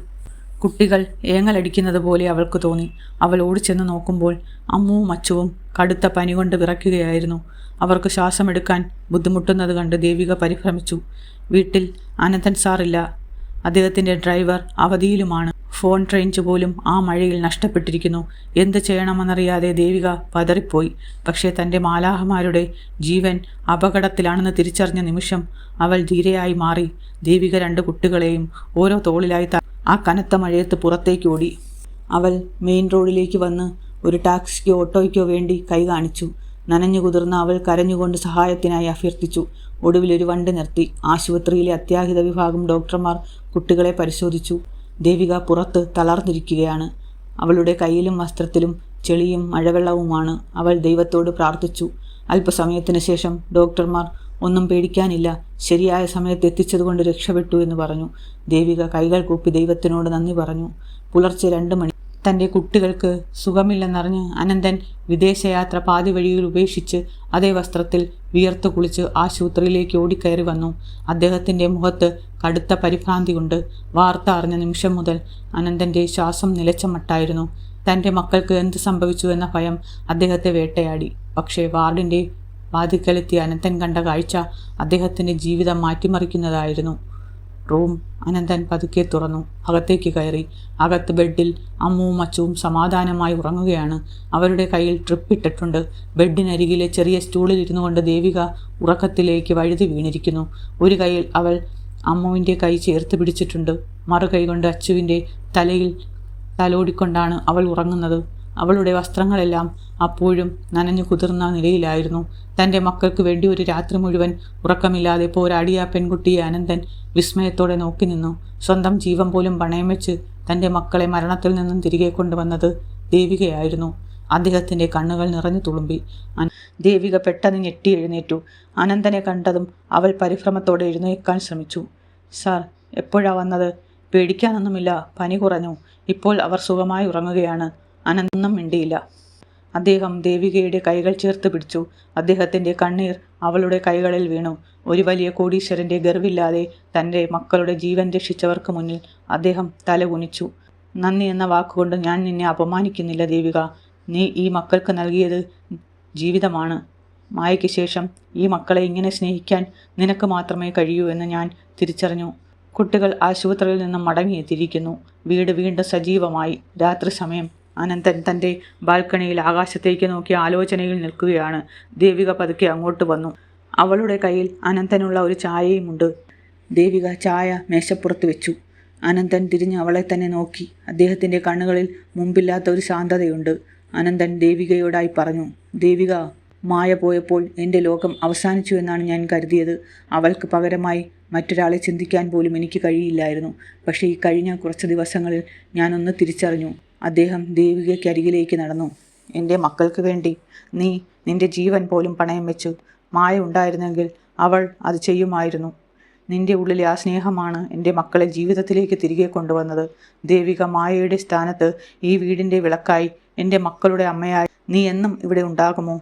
കുട്ടികൾ ഏങ്ങലടിക്കുന്നത് പോലെ അവൾക്ക് തോന്നി. അവൾ ഓടിച്ചെന്ന് നോക്കുമ്പോൾ അമ്മുവും അച്ചുവും കടുത്ത പനി കൊണ്ട് വിറയ്ക്കുകയായിരുന്നു. അവർക്ക് ശ്വാസമെടുക്കാൻ ബുദ്ധിമുട്ടുന്നത് കണ്ട് ദേവിക പരിഭ്രമിച്ചു. വീട്ടിൽ അനന്തൻ സാറില്ല. അദ്ദേഹത്തിൻ്റെ ഡ്രൈവർ അവധിയിലുമാണ്. ഫോൺ റേഞ്ച് പോലും ആ മഴയിൽ നഷ്ടപ്പെട്ടിരിക്കുന്നു. എന്ത് ചെയ്യണമെന്നറിയാതെ ദേവിക പതറിപ്പോയി. പക്ഷേ തൻ്റെ മാലാഹമാരുടെ ജീവൻ അപകടത്തിലാണെന്ന് തിരിച്ചറിഞ്ഞ നിമിഷം അവൾ ധീരയായി മാറി. ദേവിക 2 കുട്ടികളെയും ഓരോ തോളിലായി ആ കനത്ത മഴയത്ത് പുറത്തേക്ക് ഓടി. അവൾ മെയിൻ റോഡിലേക്ക് വന്ന് ഒരു ടാക്സിക്കോ ഓട്ടോയ്ക്കോ വേണ്ടി കൈ കാണിച്ചു. നനഞ്ഞു കുതിർന്ന അവൾ കരഞ്ഞുകൊണ്ട് സഹായത്തിനായി അഭ്യർത്ഥിച്ചു. ഒടുവിൽ ഒരു വണ്ടി നിർത്തി. ആശുപത്രിയിലെ അത്യാഹിത വിഭാഗം ഡോക്ടർമാർ കുട്ടികളെ പരിശോധിച്ചു. ദേവിക പുറത്ത് തളർന്നിരിക്കുകയാണ്. അവളുടെ കയ്യിലും വസ്ത്രത്തിലും ചെളിയും മഴവെള്ളവുമാണ്. അവൾ ദൈവത്തോട് പ്രാർത്ഥിച്ചു. അല്പസമയത്തിന് ശേഷം ഡോക്ടർമാർ ഒന്നും പേടിക്കാനില്ല, ശരിയായ സമയത്ത് എത്തിച്ചതുകൊണ്ട് രക്ഷപ്പെട്ടു എന്ന് പറഞ്ഞു. ദേവിക കൈകൾ കൂപ്പി ദൈവത്തിനോട് നന്ദി പറഞ്ഞു. പുലർച്ചെ 2 മണി. തൻ്റെ കുട്ടികൾക്ക് സുഖമില്ലെന്നറിഞ്ഞ് അനന്തൻ വിദേശയാത്ര പാതി വഴിയിൽ ഉപേക്ഷിച്ച് അതേ വസ്ത്രത്തിൽ വിയർത്തു കുളിച്ച് ആശുപത്രിയിലേക്ക് ഓടിക്കയറി വന്നു. അദ്ദേഹത്തിൻ്റെ മുഖത്ത് കടുത്ത പരിഭ്രാന്തി കൊണ്ട്. വാർത്ത അറിഞ്ഞ നിമിഷം മുതൽ അനന്തൻ്റെ ശ്വാസം നിലച്ച മട്ടായിരുന്നു. തൻ്റെ മക്കൾക്ക് എന്ത് സംഭവിച്ചു എന്ന ഭയം അദ്ദേഹത്തെ വേട്ടയാടി. പക്ഷേ വാർഡിൻ്റെ വാതിൽക്കലെത്തിയ അനന്തൻ കണ്ട കാഴ്ച അദ്ദേഹത്തിൻ്റെ ജീവിതം മാറ്റിമറിക്കുന്നതായിരുന്നു. റൂം അനന്തൻ പതുക്കെ തുറന്നു. അകത്തേക്ക് കയറി. അകത്ത് ബെഡിൽ അമ്മുവും അച്ചുവും സമാധാനമായി ഉറങ്ങുകയാണ്. അവരുടെ കയ്യിൽ ട്രിപ്പ് ഇട്ടിട്ടുണ്ട്. ബെഡിനരികിലെ ചെറിയ സ്റ്റൂളിൽ ഇരുന്നു കൊണ്ട് ദേവിക ഉറക്കത്തിലേക്ക് വഴുതി വീണിരിക്കുന്നു. ഒരു കൈയിൽ അവൾ അമ്മുവിൻ്റെ കൈ ചേർത്ത് പിടിച്ചിട്ടുണ്ട്. മറുകൈ കൊണ്ട് അച്ചുവിൻ്റെ തലയിൽ തലോടിക്കൊണ്ടാണ് അവൾ ഉറങ്ങുന്നത്. അവളുടെ വസ്ത്രങ്ങളെല്ലാം അപ്പോഴും നനഞ്ഞു കുതിർന്ന നിലയിലായിരുന്നു. തൻ്റെ മക്കൾക്ക് വേണ്ടി ഒരു രാത്രി മുഴുവൻ ഉറക്കമില്ലാതെ പോരാടിയ പെൺകുട്ടിയെ അനന്തൻ വിസ്മയത്തോടെ നോക്കി നിന്നു. സ്വന്തം ജീവൻ പോലും പണയം വെച്ച് തൻ്റെ മക്കളെ മരണത്തിൽ നിന്നും തിരികെ കൊണ്ടുവന്നത് ദേവികയായിരുന്നു. അദ്ദേഹത്തിൻ്റെ കണ്ണുകൾ നിറഞ്ഞു തുളുമ്പി. ദേവിക പെട്ടെന്ന് ഞെട്ടി എഴുന്നേറ്റു. അനന്തനെ കണ്ടതും അവൾ പരിഭ്രമത്തോടെ എഴുന്നേൽക്കാൻ ശ്രമിച്ചു. സാർ, എപ്പോഴാ വന്നത്? പേടിക്കാനൊന്നുമില്ല, പനി കുറഞ്ഞു. ഇപ്പോൾ അവർ സുഖമായി ഉറങ്ങുകയാണ്. അനന്തം മിണ്ടിയില്ല. അദ്ദേഹം ദേവികയുടെ കൈകൾ ചേർത്ത് പിടിച്ചു. അദ്ദേഹത്തിൻ്റെ കണ്ണീർ അവളുടെ കൈകളിൽ വീണു. ഒരു വലിയ കോടീശ്വരൻ്റെ ഗർവില്ലാതെ തൻ്റെ മക്കളുടെ ജീവൻ രക്ഷിച്ചവർക്ക് മുന്നിൽ അദ്ദേഹം തല കുനിച്ചു. നന്ദി എന്ന വാക്കുകൊണ്ട് ഞാൻ നിന്നെ അപമാനിക്കുന്നില്ല ദേവിക. നീ ഈ മക്കൾക്ക് നൽകിയത് ജീവിതമാണ്. മായയ്ക്ക് ശേഷം ഈ മക്കളെ ഇങ്ങനെ സ്നേഹിക്കാൻ നിനക്ക് മാത്രമേ കഴിയൂ എന്ന് ഞാൻ തിരിച്ചറിഞ്ഞു. കുട്ടികൾ ആശുപത്രിയിൽ നിന്നും മടങ്ങിയെത്തിയിരിക്കുന്നു. വീട് വീണ്ടും സജീവമായി. രാത്രി സമയം. അനന്തൻ തൻ്റെ ബാൽക്കണിയിൽ ആകാശത്തേക്ക് നോക്കി ആലോചനയിൽ നിൽക്കുകയാണ്. ദേവിക പതുക്കെ അങ്ങോട്ട് വന്നു. അവളുടെ കയ്യിൽ അനന്തനുള്ള ഒരു ചായയുമുണ്ട്. ദേവിക ചായ മേശപ്പുറത്ത് വെച്ചു. അനന്തൻ തിരിഞ്ഞ് അവളെ തന്നെ നോക്കി. അദ്ദേഹത്തിൻ്റെ കണ്ണുകളിൽ മുമ്പില്ലാത്ത ഒരു ശാന്തതയുണ്ട്. അനന്തൻ ദേവികയോടായി പറഞ്ഞു, ദേവിക, മായ പോയപ്പോൾ എൻ്റെ ലോകം അവസാനിച്ചു എന്നാണ് ഞാൻ കരുതിയത്. അവൾക്ക് പകരമായി മറ്റൊരാളെ ചിന്തിക്കാൻ പോലും എനിക്ക് കഴിയില്ലായിരുന്നു. പക്ഷേ ഈ കഴിഞ്ഞ കുറച്ച് ദിവസങ്ങളിൽ ഞാനൊന്ന് തിരിച്ചറിഞ്ഞു. അദ്ദേഹം ദേവികയ്ക്കരികിലേക്ക് നടന്നു. എൻ്റെ മക്കൾക്ക് വേണ്ടി നീ നിൻ്റെ ജീവൻ പോലും പണയം വെച്ചു. മായ ഉണ്ടായിരുന്നെങ്കിൽ അവൾ അത് ചെയ്യുമായിരുന്നു. നിൻ്റെ ഉള്ളിലെ ആ സ്നേഹമാണ് എൻ്റെ മക്കളെ ജീവിതത്തിലേക്ക് തിരികെ കൊണ്ടുവന്നത്. ദേവിക, മായയുടെ സ്ഥാനത്ത് ഈ വീടിൻ്റെ വിളക്കായി എൻ്റെ മക്കളുടെ അമ്മയായി നീ എന്നും ഇവിടെ ഉണ്ടാകുമോ?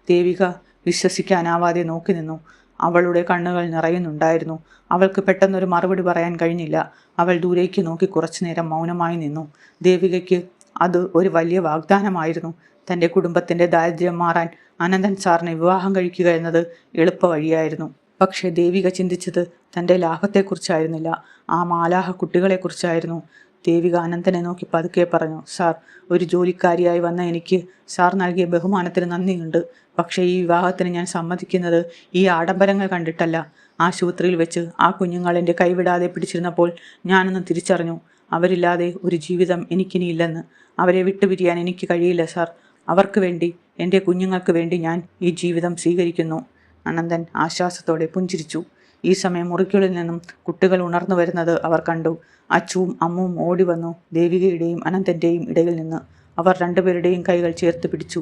ദേവിക വിശ്വസിക്കാനാവാതെ നോക്കി നിന്നു. അവളുടെ കണ്ണുകൾ നിറയുന്നുണ്ടായിരുന്നു. അവൾക്ക് പെട്ടെന്നൊരു മറുപടി പറയാൻ കഴിഞ്ഞില്ല. അവൾ ദൂരേക്ക് നോക്കി കുറച്ചു നേരം മൗനമായി നിന്നു. ദേവികയ്ക്ക് അത് ഒരു വലിയ വാഗ്ദാനമായിരുന്നു. തൻ്റെ കുടുംബത്തിൻ്റെ ദാരിദ്ര്യം മാറാൻ അനന്തൻ സാറിനെ വിവാഹം കഴിക്കുക എന്നത് എളുപ്പ വഴിയായിരുന്നു. പക്ഷേ ദേവിക ചിന്തിച്ചത് തൻ്റെ ലാഭത്തെക്കുറിച്ചായിരുന്നില്ല, ആ മാലാഹ കുട്ടികളെക്കുറിച്ചായിരുന്നു. ദേവിക അനന്തനെ നോക്കി പതുക്കെ പറഞ്ഞു, സാർ, ഒരു ജോലിക്കാരിയായി വന്ന എനിക്ക് സാർ നൽകിയ ബഹുമാനത്തിന് നന്ദിയുണ്ട്. പക്ഷേ ഈ വിവാഹത്തിന് ഞാൻ സമ്മതിക്കുന്നത് ഈ ആഡംബരങ്ങൾ കണ്ടിട്ടല്ല. ആശുപത്രിയിൽ വെച്ച് ആ കുഞ്ഞുങ്ങൾ എൻ്റെ കൈവിടാതെ പിടിച്ചിരുന്നപ്പോൾ ഞാനൊന്ന് തിരിച്ചറിഞ്ഞു, അവരില്ലാതെ ഒരു ജീവിതം എനിക്കിനിയില്ലെന്ന്. അവരെ വിട്ടുപിരിയാൻ എനിക്ക് കഴിയില്ല സാർ. അവർക്ക് വേണ്ടി, എൻ്റെ കുഞ്ഞുങ്ങൾക്ക് വേണ്ടി ഞാൻ ഈ ജീവിതം സ്വീകരിക്കുന്നു. അനന്തൻ ആശ്വാസത്തോടെ പുഞ്ചിരിച്ചു. ഈ സമയം മുറിക്കുള്ളിൽ നിന്നും കുട്ടികൾ ഉണർന്നു വരുന്നത് അവർ കണ്ടു. അച്ചുവും അമ്മുവും ഓടി വന്നു ദേവികയുടെയും അനന്തൻ്റെയും ഇടയിൽ നിന്ന്. അവർ രണ്ടുപേരുടെയും കൈകൾ ചേർത്ത് പിടിച്ചു.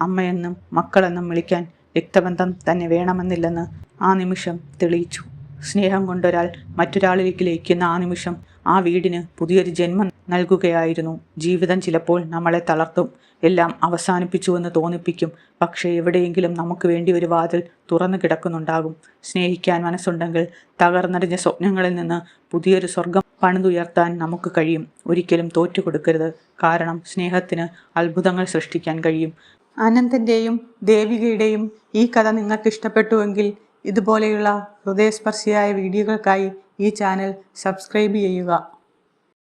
അമ്മയെന്നും മക്കളെന്നും വിളിക്കാൻ രക്തബന്ധം തന്നെ വേണമെന്നില്ലെന്ന് ആ നിമിഷം തെളിയിച്ചു. സ്നേഹം കൊണ്ടൊരാൾ മറ്റൊരാളിലേക്ക് ലയിക്കുന്ന ആ നിമിഷം ആ വീടിന് പുതിയൊരു ജന്മം നൽകുകയായിരുന്നു. ജീവിതം ചിലപ്പോൾ നമ്മളെ തളർത്തും, എല്ലാം അവസാനിപ്പിച്ചുവെന്ന് തോന്നിപ്പിക്കും. പക്ഷേ എവിടെയെങ്കിലും നമുക്ക് വേണ്ടി ഒരു വാതിൽ തുറന്നു കിടക്കുന്നുണ്ടാകും. സ്നേഹിക്കാൻ മനസ്സുണ്ടെങ്കിൽ തകർന്നടിഞ്ഞ സ്വപ്നങ്ങളിൽ നിന്ന് പുതിയൊരു സ്വർഗം പണിതുയർത്താൻ നമുക്ക് കഴിയും. ഒരിക്കലും തോറ്റു കൊടുക്കരുത്, കാരണം സ്നേഹത്തിന് അത്ഭുതങ്ങൾ സൃഷ്ടിക്കാൻ കഴിയും. അനന്തൻ്റെയും ദേവികയുടെയും ഈ കഥ നിങ്ങൾക്ക് ഇഷ്ടപ്പെട്ടുവെങ്കിൽ ഇതുപോലെയുള്ള ഹൃദയസ്പർശിയായ വീഡിയോകൾക്കായി ഈ ചാനൽ സബ്സ്ക്രൈബ് ചെയ്യുക.